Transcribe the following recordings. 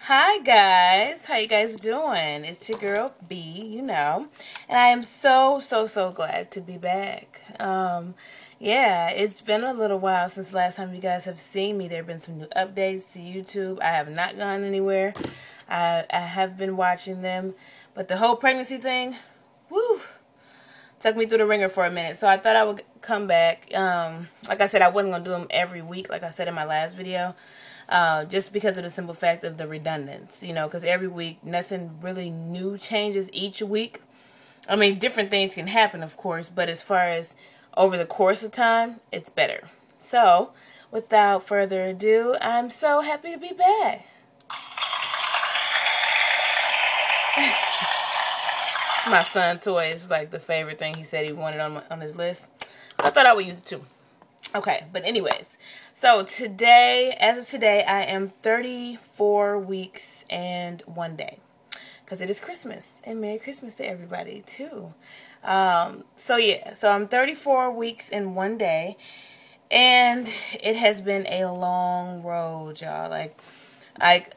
Hi guys, how you guys doing? It's your girl B, and I am so glad to be back. Yeah, it's been a little while since the last time you guys have seen me. There have been some new updates to YouTube. I have not gone anywhere. I have been watching them, but the whole pregnancy thing, woo, took me through the ringer for a minute. So I thought I would come back. Like I said, I wasn't gonna do them every week, like I said in my last video. Just because of the simple fact of the redundance, because every week nothing really new changes each week. I mean, different things can happen, of course, but as far as over the course of time, it's better. So, without further ado, I'm so happy to be back. It's my son's toy. It's like the favorite thing he said he wanted on his list. So I thought I would use it too. Okay, but anyways, so today, as of today, I am 34 weeks and 1 day. Because it is Christmas, and Merry Christmas to everybody, too. So I'm 34 weeks and 1 day, and it has been a long road, y'all. Like, I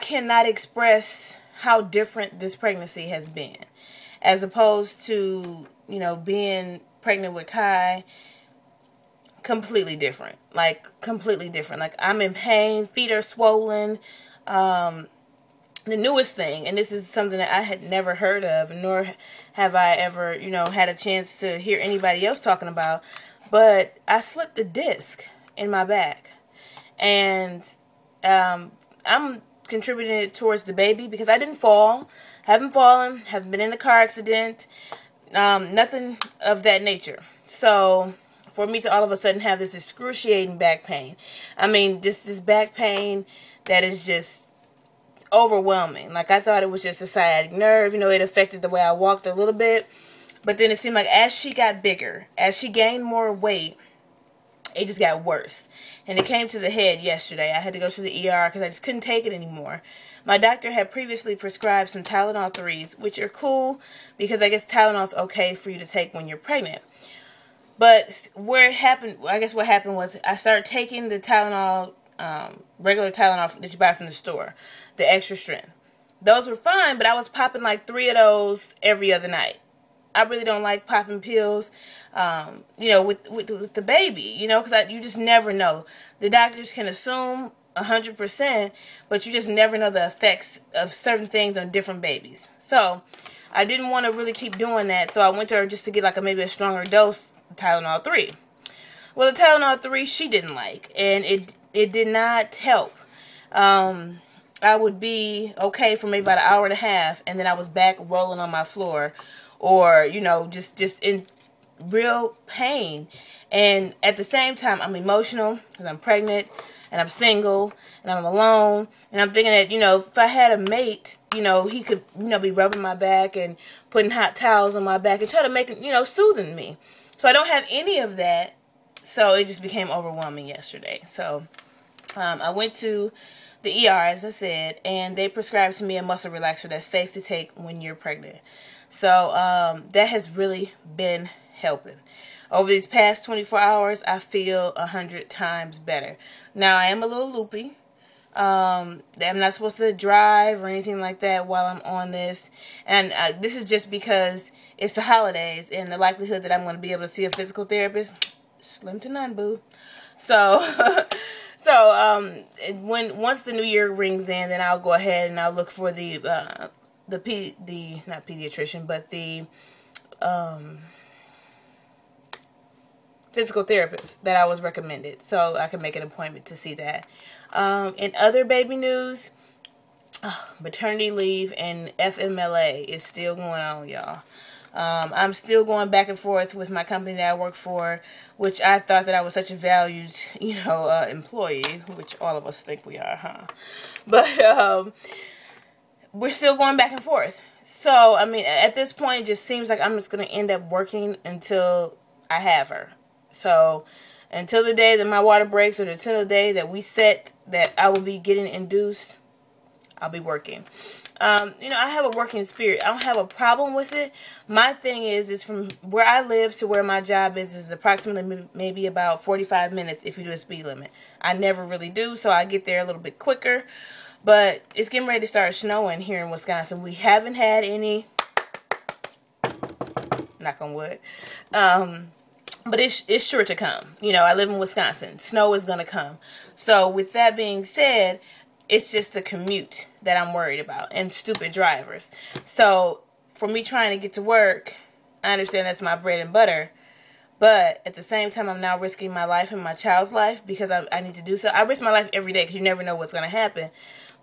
cannot express how different this pregnancy has been. As opposed to, being pregnant with Kai. Completely different. Like, I'm in pain. Feet are swollen. The newest thing, and this is something that I had never heard of, nor have I ever, had a chance to hear anybody else talking about, but I slipped a disc in my back. And I'm contributing it towards the baby because I didn't fall. Haven't fallen. Haven't been in a car accident. Nothing of that nature. So for me to all of a sudden have this excruciating back pain. I mean, just this back pain that is just overwhelming. Like, I thought it was just a sciatic nerve. It affected the way I walked a little bit. But then it seemed like as she got bigger, as she gained more weight, it just got worse. And it came to the head yesterday. I had to go to the ER because I just couldn't take it anymore. My doctor had previously prescribed some Tylenol 3s, which are cool because I guess Tylenol's okay for you to take when you're pregnant. But where it happened, I guess what happened was I started taking the Tylenol, regular Tylenol that you buy from the store, the extra strength. Those were fine, but I was popping like 3 of those every other night. I really don't like popping pills, with the baby, because you just never know. The doctors can assume 100%, but you just never know the effects of certain things on different babies. So I didn't want to really keep doing that, so I went to her just to get like maybe a stronger dose. Tylenol 3. Well, the Tylenol 3 she didn't like, and it did not help. I would be okay for maybe about an hour and a half, and then I was back rolling on my floor, or just in real pain. And at the same time, I'm emotional because I'm pregnant and I'm single and I'm alone, and I'm thinking that if I had a mate, he could be rubbing my back and putting hot towels on my back and try to make it soothing me. So I don't have any of that, so it just became overwhelming yesterday. So I went to the ER, as I said, and they prescribed to me a muscle relaxer that's safe to take when you're pregnant. So that has really been helping. Over these past 24 hours, I feel 100 times better. Now, I am a little loopy. I'm not supposed to drive or anything like that while I'm on this. And this is just because it's the holidays and the likelihood that I'm going to be able to see a physical therapist, slim to none, boo. So, once the new year rings in, then I'll go ahead and I'll look for the not pediatrician, but the physical therapist that I was recommended, so I can make an appointment to see that. In other baby news, maternity leave and FMLA is still going on, y'all. I'm still going back and forth with my company that I work for, which I thought that I was such a valued, employee, which all of us think we are, huh? But we're still going back and forth. So, I mean, at this point, it just seems like I'm just going to end up working until I have her. So, until the day that my water breaks, or until the day that we set that I will be getting induced, I'll be working. I have a working spirit. I don't have a problem with it. My thing is from where I live to where my job is approximately maybe about 45 minutes if you do a speed limit. I never really do, so I get there a little bit quicker. But it's getting ready to start snowing here in Wisconsin. We haven't had any, knock on wood, but it's sure to come. You know, I live in Wisconsin. Snow is going to come. So with that being said, it's just the commute that I'm worried about and stupid drivers. So for me trying to get to work, I understand that's my bread and butter. But at the same time, I'm now risking my life and my child's life because I need to do so. I risk my life every day because you never know what's going to happen.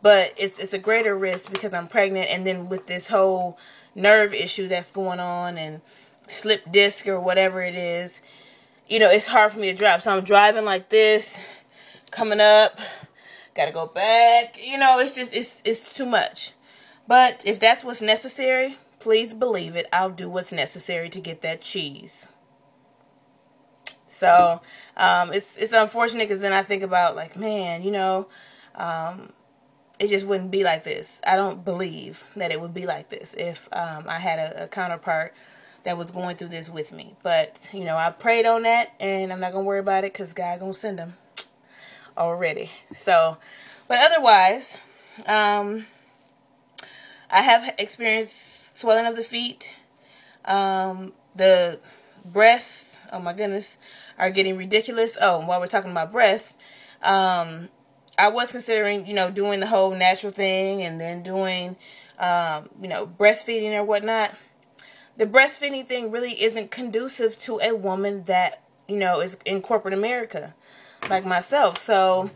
But it's a greater risk because I'm pregnant, and then with this whole nerve issue that's going on and slip disc or whatever it is, you know, it's hard for me to drive. So I'm driving like this, coming up, gotta go back. You know, it's just, it's too much. But if that's what's necessary, please believe it, I'll do what's necessary to get that cheese. So, it's unfortunate because then I think about, like, man, you know, it just wouldn't be like this. I don't believe that it would be like this if I had a counterpart that was going through this with me. But, you know, I prayed on that, and I'm not going to worry about it because God going to send them already. So, but otherwise, I have experienced swelling of the feet. The breasts, oh my goodness, are getting ridiculous. Oh, while we're talking about breasts, I was considering, you know, doing the whole natural thing and then doing, you know, breastfeeding or whatnot. The breastfeeding thing really isn't conducive to a woman that, you know, is in corporate America, like myself. So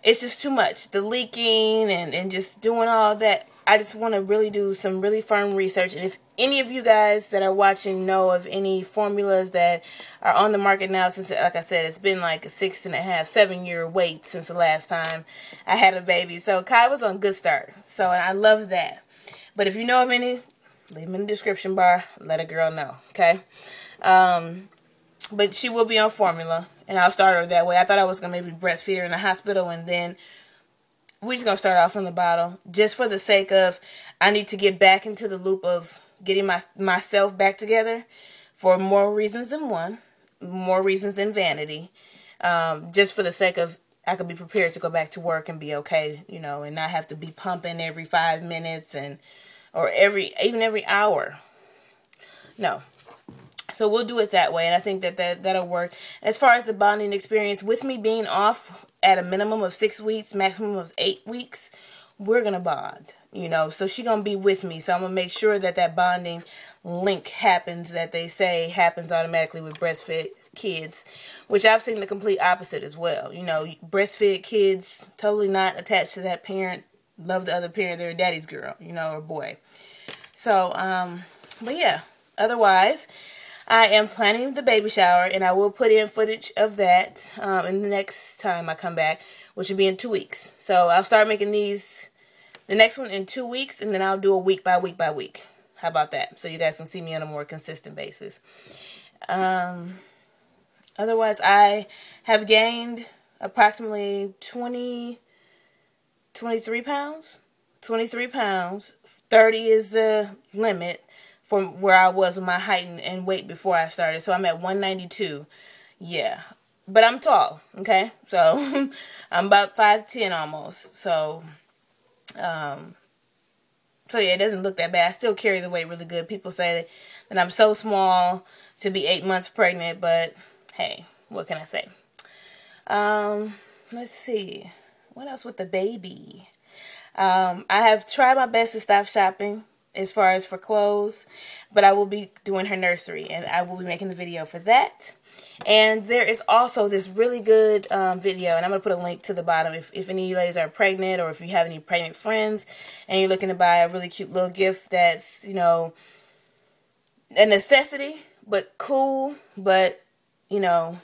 it's just too much. The leaking and just doing all that. I just want to really do some really firm research. And if any of you guys that are watching know of any formulas that are on the market now, since, like I said, it's been like a 6.5, 7-year wait since the last time I had a baby. So Kai was on Good Start. So I love that. But if you know of any, leave them in the description bar. Let a girl know. Okay. But she will be on formula, and I'll start her that way. I thought I was going to maybe breastfeed her in the hospital, and then we're just going to start off from the bottle, just for the sake of, I need to get back into the loop of getting myself back together for more reasons than one, more reasons than vanity, just for the sake of, I could be prepared to go back to work and be okay, you know, and not have to be pumping every 5 minutes or even every hour. No. So we'll do it that way, and I think that'll work. As far as the bonding experience, with me being off at a minimum of 6 weeks, maximum of 8 weeks, we're going to bond, you know. So she's going to be with me. So I'm going to make sure that bonding link happens, that they say happens automatically with breastfed kids, which I've seen the complete opposite as well. You know, breastfed kids, totally not attached to that parent, love the other parent, they're daddy's girl, you know, or boy. So, but yeah, otherwise, I am planning the baby shower, and I will put in footage of that in the next time I come back, which will be in 2 weeks. So I'll start making the next one in 2 weeks, and then I'll do a week by week by week. How about that? So you guys can see me on a more consistent basis. Otherwise, I have gained approximately 23 pounds. 23 pounds. 30 is the limit from where I was with my height and weight before I started. So I'm at 192. Yeah. But I'm tall, okay? So I'm about 5'10" almost. So yeah, it doesn't look that bad. I still carry the weight really good. People say that I'm so small to be 8 months pregnant, but hey, what can I say? Let's see. What else with the baby? I have tried my best to stop shopping as far as for clothes, but I will be doing her nursery, and I will be making the video for that. And there is also this really good video, and I'm going to put a link to the bottom if any of you ladies are pregnant, or if you have any pregnant friends and you're looking to buy a really cute little gift that's, you know, a necessity, but cool, but, you know,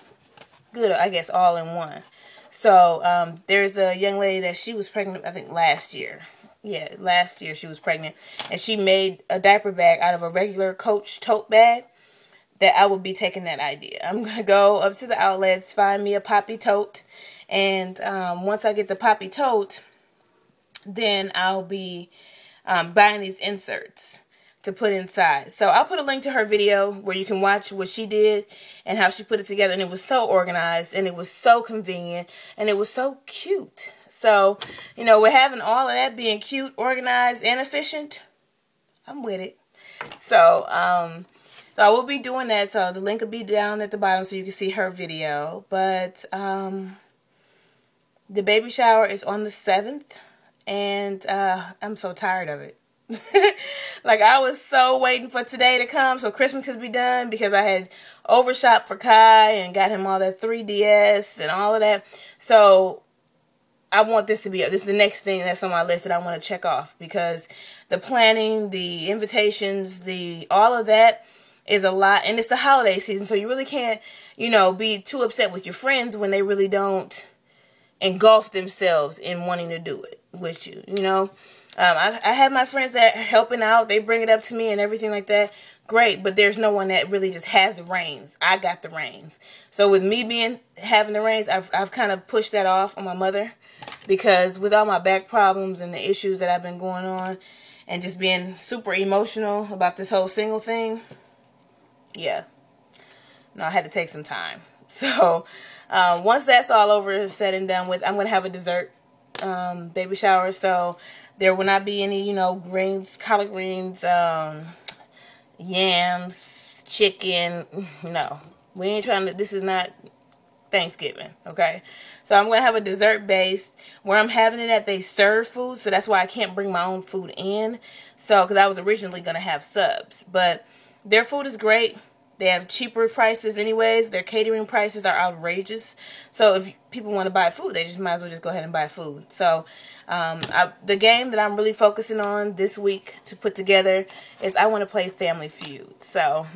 good, I guess, all in one. So there's a young lady that she was pregnant, I think, last year. Yeah, last year she was pregnant, and she made a diaper bag out of a regular Coach tote bag. That I would be taking that idea. I'm going to go up to the outlets, find me a poppy tote, and once I get the poppy tote, then I'll be buying these inserts to put inside. So I'll put a link to her video where you can watch what she did and how she put it together, and it was so organized, and it was so convenient, and it was so cute. So, you know, with having all of that being cute, organized, and efficient, I'm with it. So, so I will be doing that. So the link will be down at the bottom so you can see her video. But the baby shower is on the 7th, and I'm so tired of it. Like, I was so waiting for today to come so Christmas could be done, because I had overshot for Kai and got him all that 3DS and all of that. So I want this to be, this is the next thing that's on my list that I want to check off, because the planning, the invitations, all of that is a lot, and it's the holiday season, so you really can't, you know, be too upset with your friends when they really don't engulf themselves in wanting to do it with you, you know. I have my friends that are helping out, they bring it up to me and everything like that, great, but there's no one that really just has the reins. I got the reins. So with me having the reins, I've kind of pushed that off on my mother, because with all my back problems and the issues that I've been going on, and just being super emotional about this whole single thing, yeah, no, I had to take some time. So once that's all over, said and done with, I'm going to have a dessert baby shower. So there will not be any, you know, greens, collard greens, yams, chicken. No, we ain't trying to, this is not Thanksgiving, okay? So I'm going to have a dessert base. Where I'm having it at, they serve food, so that's why I can't bring my own food in. So, because I was originally going to have subs, but their food is great. They have cheaper prices anyways. Their catering prices are outrageous. So if people want to buy food, they just might as well just go ahead and buy food. So the game that I'm really focusing on this week to put together is I want to play Family Feud. So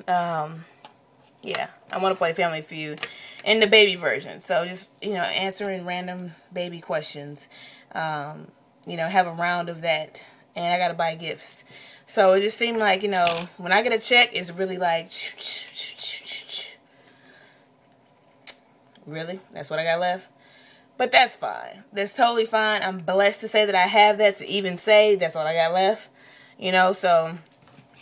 yeah, I want to play Family Feud in the baby version. So just, you know, answering random baby questions. You know, have a round of that. And I got to buy gifts. So it just seemed like, you know, when I get a check, it's really like, really? That's what I got left? But that's fine. That's totally fine. I'm blessed to say that I have that, to even say that's all I got left. You know, so,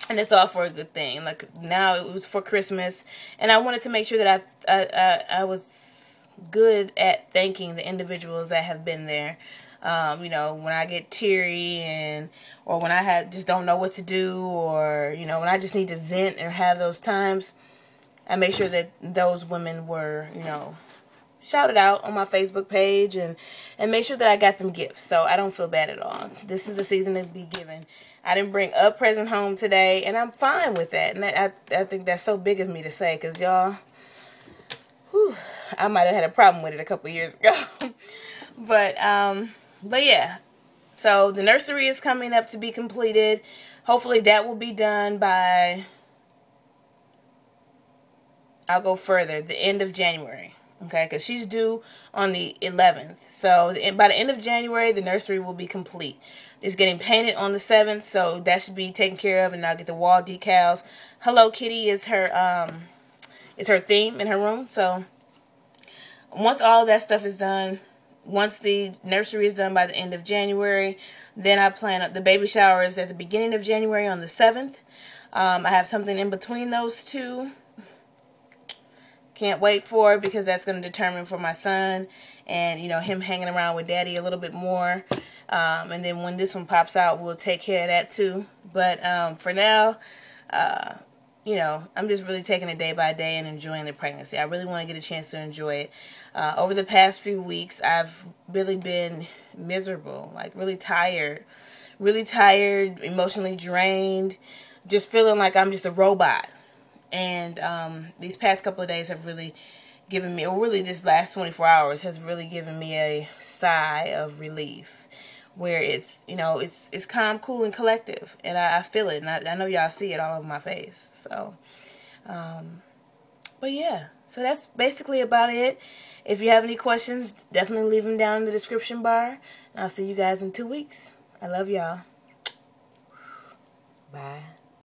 and it's all for a good thing. Like, now it was for Christmas, and I wanted to make sure that I was good at thanking the individuals that have been there. You know, when I get teary, or when I just don't know what to do, or, you know, when I just need to vent or have those times, I make sure that those women were, you know, shouted out on my Facebook page, and make sure that I got them gifts. So I don't feel bad at all. This is the season to be given. I didn't bring a present home today, and I'm fine with that. And I think that's so big of me to say, because y'all, I might have had a problem with it a couple years ago. But yeah, so the nursery is coming up to be completed. Hopefully that will be done by, I'll go further, the end of January. Okay, because she's due on the 11th. So by the end of January, the nursery will be complete. It's getting painted on the 7th, so that should be taken care of, and I'll get the wall decals. Hello Kitty is her theme in her room. So once all of that stuff is done, once the nursery is done by the end of January, then I plan the baby shower is at the beginning of January on the 7th. I have something in between those two. Can't wait for it, because that's going to determine for my son, and, you know, him hanging around with daddy a little bit more. And then when this one pops out, we'll take care of that too. But for now, you know, I'm just really taking it day by day and enjoying the pregnancy. I really want to get a chance to enjoy it. Over the past few weeks, I've really been miserable, like really tired, emotionally drained, just feeling like I'm just a robot. And these past couple of days have really given me, or really this last 24 hours has really given me a sigh of relief, where it's, you know, it's calm, cool, and collective, and I feel it, and I know y'all see it all over my face. So, but yeah, so that's basically about it. If you have any questions, definitely leave them down in the description bar, and I'll see you guys in 2 weeks. I love y'all. Bye.